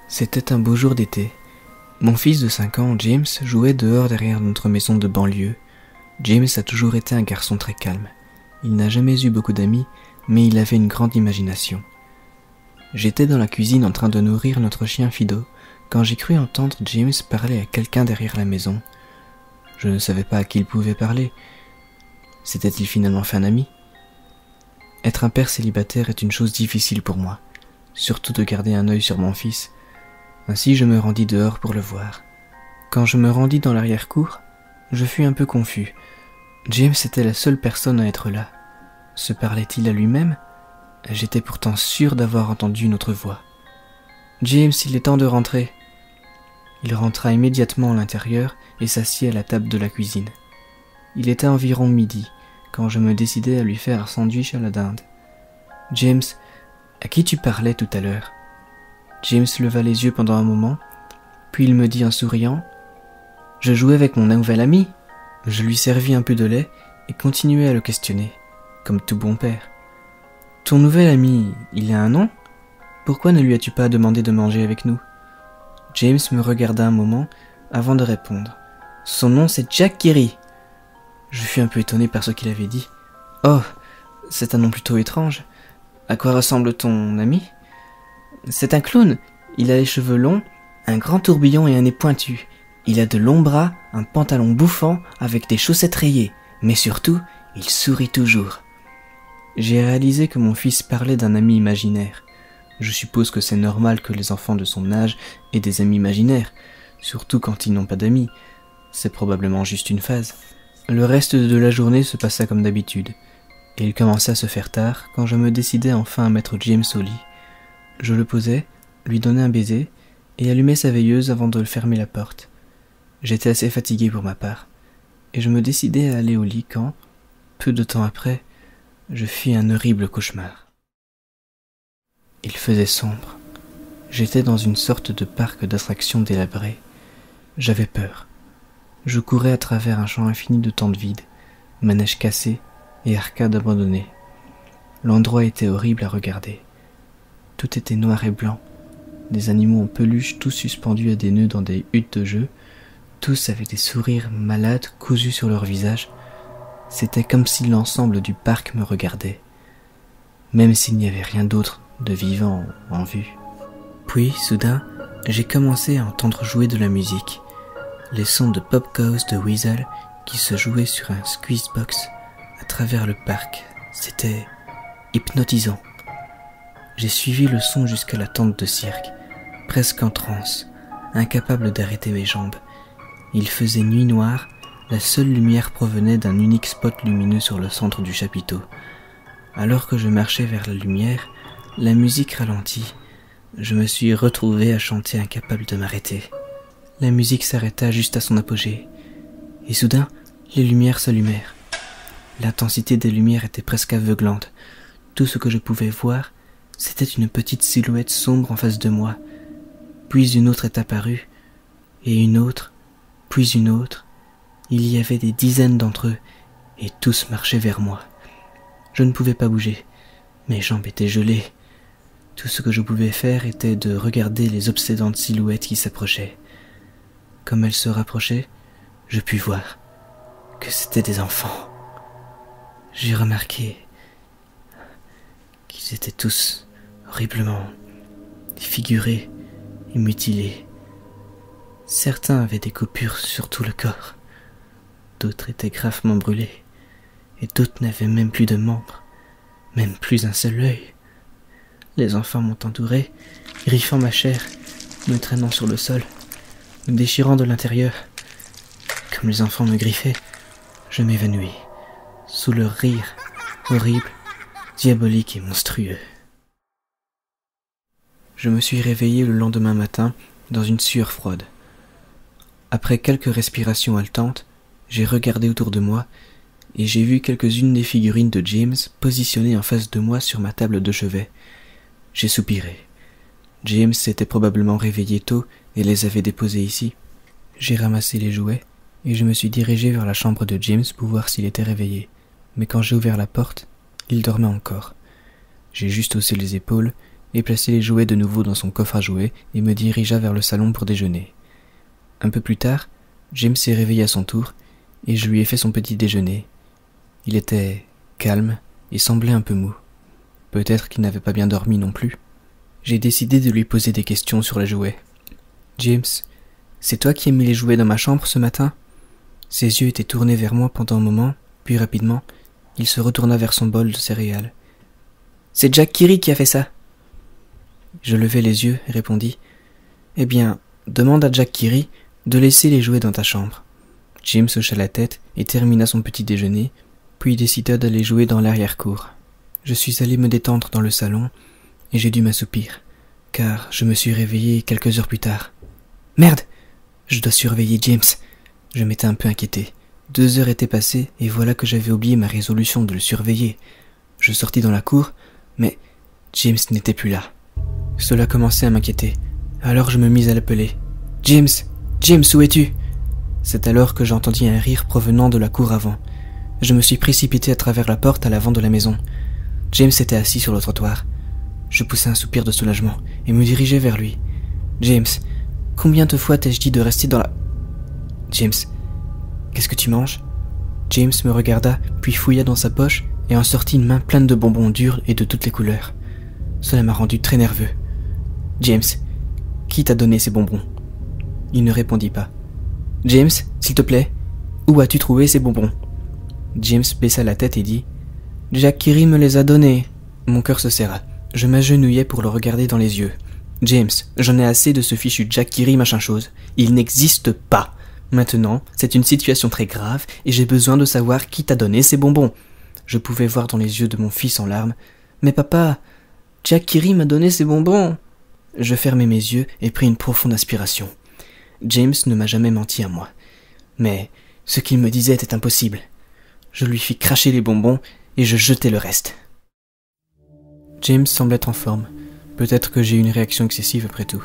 C'était un beau jour d'été. Mon fils de 5 ans, James, jouait dehors derrière notre maison de banlieue. James a toujours été un garçon très calme. Il n'a jamais eu beaucoup d'amis, mais il avait une grande imagination. J'étais dans la cuisine en train de nourrir notre chien Fido, quand j'ai cru entendre James parler à quelqu'un derrière la maison. Je ne savais pas à qui il pouvait parler. S'était-il finalement fait un ami ? Être un père célibataire est une chose difficile pour moi, surtout de garder un œil sur mon fils. Ainsi je me rendis dehors pour le voir. Quand je me rendis dans l'arrière-cour, je fus un peu confus. James était la seule personne à être là. Se parlait-il à lui-même ? J'étais pourtant sûr d'avoir entendu une autre voix. « James, il est temps de rentrer. » Il rentra immédiatement à l'intérieur et s'assit à la table de la cuisine. Il était environ midi, quand je me décidai à lui faire un sandwich à la dinde. « James, à qui tu parlais tout à l'heure ?» James leva les yeux pendant un moment, puis il me dit en souriant « Je jouais avec mon nouvel ami. » Je lui servis un peu de lait et continuai à le questionner, comme tout bon père. « Ton nouvel ami, il a un nom ? Pourquoi ne lui as-tu pas demandé de manger avec nous ?» James me regarda un moment avant de répondre. « Son nom c'est Jack Kerry. » Je fus un peu étonné par ce qu'il avait dit. « Oh, c'est un nom plutôt étrange. À quoi ressemble ton ami ? » « C'est un clown. Il a les cheveux longs, un grand tourbillon et un nez pointu. Il a de longs bras, un pantalon bouffant avec des chaussettes rayées. Mais surtout, il sourit toujours. » J'ai réalisé que mon fils parlait d'un ami imaginaire. Je suppose que c'est normal que les enfants de son âge aient des amis imaginaires, surtout quand ils n'ont pas d'amis. C'est probablement juste une phase. Le reste de la journée se passa comme d'habitude. Et il commença à se faire tard quand je me décidai enfin à mettre James au lit. Je le posai, lui donnai un baiser et allumai sa veilleuse avant de fermer la porte. J'étais assez fatigué pour ma part, et je me décidai à aller au lit quand, peu de temps après, je fis un horrible cauchemar. Il faisait sombre. J'étais dans une sorte de parc d'attractions délabré. J'avais peur. Je courais à travers un champ infini de tentes vides, manèges cassés et arcades abandonnées. L'endroit était horrible à regarder. Tout était noir et blanc, des animaux en peluche tous suspendus à des nœuds dans des huttes de jeu, tous avaient des sourires malades cousus sur leurs visages. C'était comme si l'ensemble du parc me regardait, même s'il n'y avait rien d'autre de vivant en vue. Puis, soudain, j'ai commencé à entendre jouer de la musique, les sons de Pop Goes de Weasel qui se jouaient sur un squeezebox à travers le parc. C'était hypnotisant. J'ai suivi le son jusqu'à la tente de cirque, presque en transe, incapable d'arrêter mes jambes. Il faisait nuit noire, la seule lumière provenait d'un unique spot lumineux sur le centre du chapiteau. Alors que je marchais vers la lumière, la musique ralentit. Je me suis retrouvé à chanter incapable de m'arrêter. La musique s'arrêta juste à son apogée, et soudain, les lumières s'allumèrent. L'intensité des lumières était presque aveuglante. Tout ce que je pouvais voir, c'était une petite silhouette sombre en face de moi. Puis une autre est apparue, et une autre, puis une autre. Il y avait des dizaines d'entre eux, et tous marchaient vers moi. Je ne pouvais pas bouger, mes jambes étaient gelées. Tout ce que je pouvais faire était de regarder les obsédantes silhouettes qui s'approchaient. Comme elles se rapprochaient, je pus voir que c'étaient des enfants. J'ai remarqué qu'ils étaient tous horriblement défigurés et mutilés. Certains avaient des coupures sur tout le corps, d'autres étaient gravement brûlés, et d'autres n'avaient même plus de membres, même plus un seul œil. Les enfants m'ont entouré, griffant ma chair, me traînant sur le sol, me déchirant de l'intérieur. Comme les enfants me griffaient, je m'évanouis, sous leur rire horrible, diabolique et monstrueux. Je me suis réveillé le lendemain matin dans une sueur froide. Après quelques respirations haletantes, j'ai regardé autour de moi et j'ai vu quelques-unes des figurines de James positionnées en face de moi sur ma table de chevet. J'ai soupiré. James s'était probablement réveillé tôt et les avait déposées ici. J'ai ramassé les jouets et je me suis dirigé vers la chambre de James pour voir s'il était réveillé. Mais quand j'ai ouvert la porte, il dormait encore. J'ai juste haussé les épaules et plaça les jouets de nouveau dans son coffre à jouets et me dirigea vers le salon pour déjeuner. Un peu plus tard, James s'est réveillé à son tour et je lui ai fait son petit déjeuner. Il était calme et semblait un peu mou. Peut-être qu'il n'avait pas bien dormi non plus. J'ai décidé de lui poser des questions sur les jouets. « James, c'est toi qui as mis les jouets dans ma chambre ce matin ?» Ses yeux étaient tournés vers moi pendant un moment, puis rapidement, il se retourna vers son bol de céréales. « C'est Jack Kirry qui a fait ça !» Je levai les yeux et répondis « Eh bien, demande à Jack Kirry de laisser les jouets dans ta chambre. » James hocha la tête et termina son petit déjeuner, puis décida d'aller jouer dans l'arrière-cour. Je suis allé me détendre dans le salon et j'ai dû m'assoupir, car je me suis réveillé quelques heures plus tard. « Merde! Je dois surveiller James !» Je m'étais un peu inquiété. 2 heures étaient passées et voilà que j'avais oublié ma résolution de le surveiller. Je sortis dans la cour, mais James n'était plus là. Cela commençait à m'inquiéter. Alors je me mis à l'appeler. « James! James, où es-tu » C'est alors que j'entendis un rire provenant de la cour avant. Je me suis précipité à travers la porte à l'avant de la maison. James était assis sur le trottoir. Je poussai un soupir de soulagement et me dirigeai vers lui. « James, combien de fois t'ai-je dit de rester dans la... » « James, qu'est-ce que tu manges ?» James me regarda, puis fouilla dans sa poche et en sortit une main pleine de bonbons durs et de toutes les couleurs. Cela m'a rendu très nerveux. « James, qui t'a donné ces bonbons ?» Il ne répondit pas. « James, s'il te plaît, où as-tu trouvé ces bonbons ?» James baissa la tête et dit « Jack Kirry me les a donnés. » Mon cœur se serra. Je m'agenouillai pour le regarder dans les yeux. « James, j'en ai assez de ce fichu Jack Kirry machin chose. Il n'existe pas. Maintenant, c'est une situation très grave et j'ai besoin de savoir qui t'a donné ces bonbons. » Je pouvais voir dans les yeux de mon fils en larmes. « Mais papa, Jack Kirry m'a donné ces bonbons. » Je fermai mes yeux et pris une profonde aspiration. James ne m'a jamais menti à moi. Mais ce qu'il me disait était impossible. Je lui fis cracher les bonbons et je jetai le reste. James semble être en forme. Peut-être que j'ai eu une réaction excessive après tout.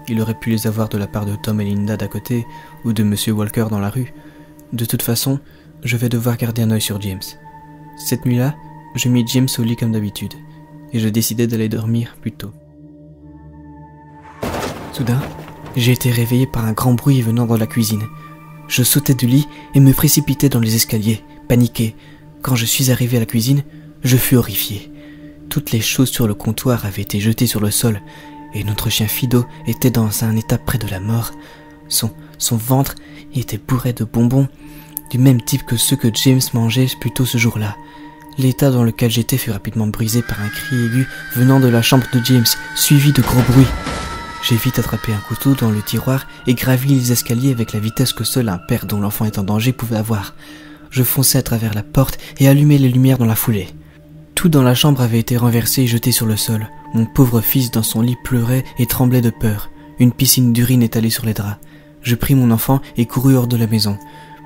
Il aurait pu les avoir de la part de Tom et Linda d'à côté, ou de Monsieur Walker dans la rue. De toute façon, je vais devoir garder un œil sur James. Cette nuit-là, je mis James au lit comme d'habitude, et je décidai d'aller dormir plus tôt. Soudain, j'ai été réveillé par un grand bruit venant de la cuisine. Je sautai du lit et me précipitai dans les escaliers, paniqué. Quand je suis arrivé à la cuisine, je fus horrifié. Toutes les choses sur le comptoir avaient été jetées sur le sol, et notre chien Fido était dans un état près de la mort. Son ventre était bourré de bonbons, du même type que ceux que James mangeait plus tôt ce jour-là. L'état dans lequel j'étais fut rapidement brisé par un cri aigu venant de la chambre de James, suivi de gros bruits. J'ai vite attrapé un couteau dans le tiroir et gravi les escaliers avec la vitesse que seul un père dont l'enfant est en danger pouvait avoir. Je fonçai à travers la porte et allumai les lumières dans la foulée. Tout dans la chambre avait été renversé et jeté sur le sol. Mon pauvre fils dans son lit pleurait et tremblait de peur. Une piscine d'urine étalée sur les draps. Je pris mon enfant et courus hors de la maison.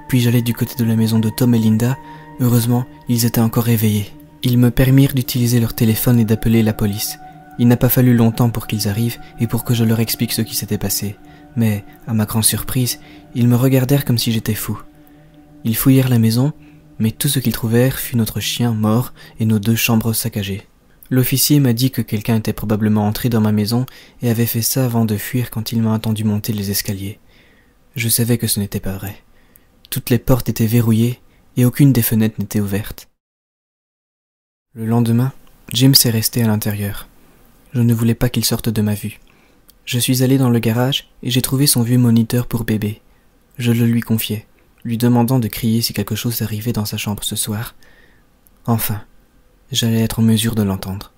Puis j'allai du côté de la maison de Tom et Linda. Heureusement, ils étaient encore réveillés. Ils me permirent d'utiliser leur téléphone et d'appeler la police. Il n'a pas fallu longtemps pour qu'ils arrivent et pour que je leur explique ce qui s'était passé. Mais, à ma grande surprise, ils me regardèrent comme si j'étais fou. Ils fouillèrent la maison, mais tout ce qu'ils trouvèrent fut notre chien mort et nos 2 chambres saccagées. L'officier m'a dit que quelqu'un était probablement entré dans ma maison et avait fait ça avant de fuir quand il m'a entendu monter les escaliers. Je savais que ce n'était pas vrai. Toutes les portes étaient verrouillées et aucune des fenêtres n'était ouverte. Le lendemain, James est resté à l'intérieur. Je ne voulais pas qu'il sorte de ma vue. Je suis allé dans le garage et j'ai trouvé son vieux moniteur pour bébé. Je le lui confiai, lui demandant de crier si quelque chose arrivait dans sa chambre ce soir. Enfin, j'allais être en mesure de l'entendre.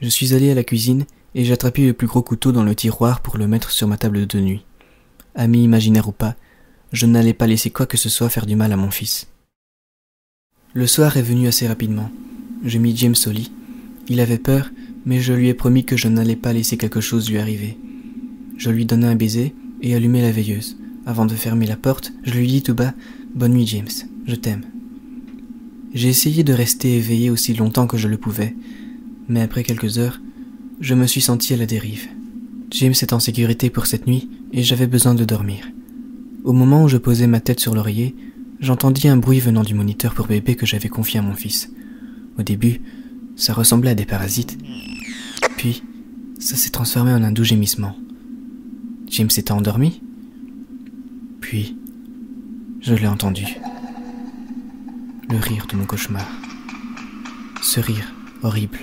Je suis allé à la cuisine et j'ai attrapé le plus gros couteau dans le tiroir pour le mettre sur ma table de nuit. Ami imaginaire ou pas, je n'allais pas laisser quoi que ce soit faire du mal à mon fils. Le soir est venu assez rapidement. Je mis James au lit. Il avait peur, mais je lui ai promis que je n'allais pas laisser quelque chose lui arriver. Je lui donnai un baiser et allumai la veilleuse. Avant de fermer la porte, je lui dis tout bas « Bonne nuit James, je t'aime ». J'ai essayé de rester éveillé aussi longtemps que je le pouvais, mais après quelques heures, je me suis senti à la dérive. James est en sécurité pour cette nuit et j'avais besoin de dormir. Au moment où je posais ma tête sur l'oreiller, j'entendis un bruit venant du moniteur pour bébé que j'avais confié à mon fils. Au début, ça ressemblait à des parasites. Puis, Ça s'est transformé en un doux gémissement. James était endormi. Puis, je l'ai entendu. Le rire de mon cauchemar. Ce rire horrible.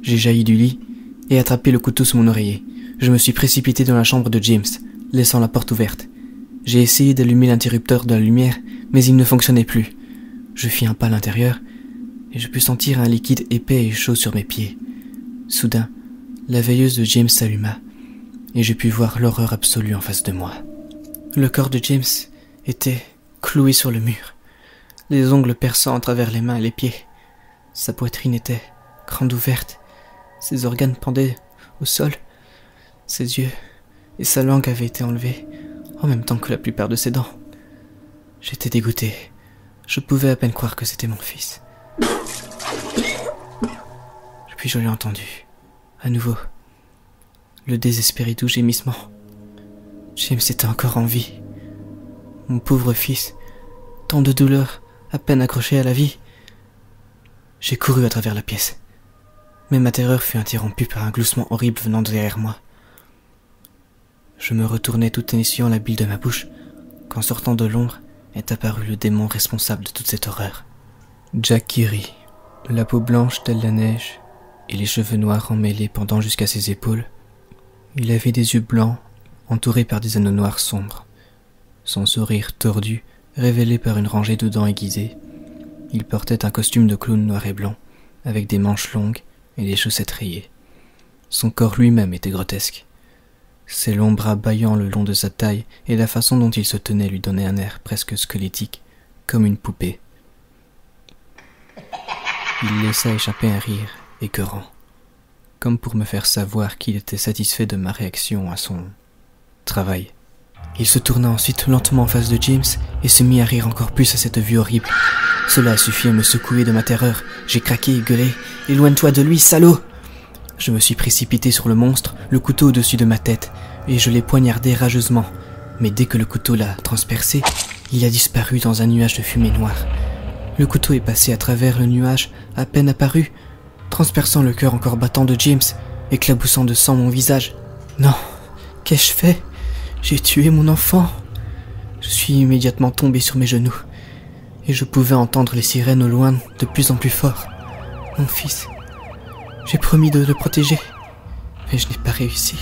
J'ai jailli du lit et attrapé le couteau sous mon oreiller. Je me suis précipité dans la chambre de James, laissant la porte ouverte. J'ai essayé d'allumer l'interrupteur de la lumière, mais il ne fonctionnait plus. Je fis un pas à l'intérieur et je pus sentir un liquide épais et chaud sur mes pieds. Soudain, la veilleuse de James s'alluma et je pus voir l'horreur absolue en face de moi. Le corps de James était cloué sur le mur, les ongles perçant à travers les mains et les pieds. Sa poitrine était grande ouverte, ses organes pendaient au sol, ses yeux et sa langue avaient été enlevés en même temps que la plupart de ses dents. J'étais dégoûté. Je pouvais à peine croire que c'était mon fils. Puis je l'ai entendu, à nouveau, le désespéré doux gémissement. James était encore en vie. Mon pauvre fils, tant de douleur, à peine accroché à la vie. J'ai couru à travers la pièce, mais ma terreur fut interrompue par un gloussement horrible venant de derrière moi. Je me retournais tout en essuyant la bile de ma bouche, quand sortant de l'ombre est apparu le démon responsable de toute cette horreur. Jack Kirry, la peau blanche telle la neige, et les cheveux noirs emmêlés pendant jusqu'à ses épaules. Il avait des yeux blancs, entourés par des anneaux noirs sombres. Son sourire tordu, révélé par une rangée de dents aiguisées. Il portait un costume de clown noir et blanc, avec des manches longues et des chaussettes rayées. Son corps lui-même était grotesque. Ses longs bras bâillant le long de sa taille et la façon dont il se tenait lui donnait un air presque squelettique, comme une poupée. Il laissa échapper un rire écœurant, comme pour me faire savoir qu'il était satisfait de ma réaction à son travail. Il se tourna ensuite lentement en face de James et se mit à rire encore plus à cette vue horrible. Cela a suffi à me secouer de ma terreur. J'ai craqué et gueulé « Éloigne-toi de lui, salaud !» Je me suis précipité sur le monstre, le couteau au-dessus de ma tête, et je l'ai poignardé rageusement. Mais dès que le couteau l'a transpercé, il a disparu dans un nuage de fumée noire. Le couteau est passé à travers le nuage, à peine apparu, transperçant le cœur encore battant de James, éclaboussant de sang mon visage. Non, qu'ai-je fait? J'ai tué mon enfant. Je suis immédiatement tombé sur mes genoux, et je pouvais entendre les sirènes au loin de plus en plus fort. Mon fils, j'ai promis de le protéger, mais je n'ai pas réussi.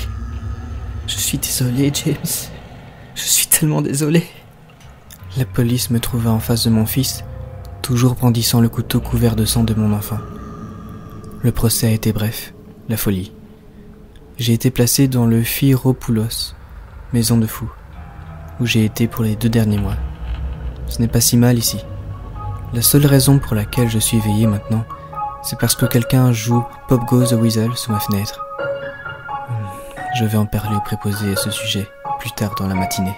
Je suis désolé, James. Je suis tellement désolé. La police me trouva en face de mon fils, toujours brandissant le couteau couvert de sang de mon enfant. Le procès a été bref, la folie. J'ai été placé dans le Phyropoulos, maison de fous, où j'ai été pour les 2 derniers mois. Ce n'est pas si mal ici. La seule raison pour laquelle je suis éveillé maintenant, c'est parce que quelqu'un joue Pop Goes the Weasel sous ma fenêtre. Je vais en parler au préposé à ce sujet plus tard dans la matinée.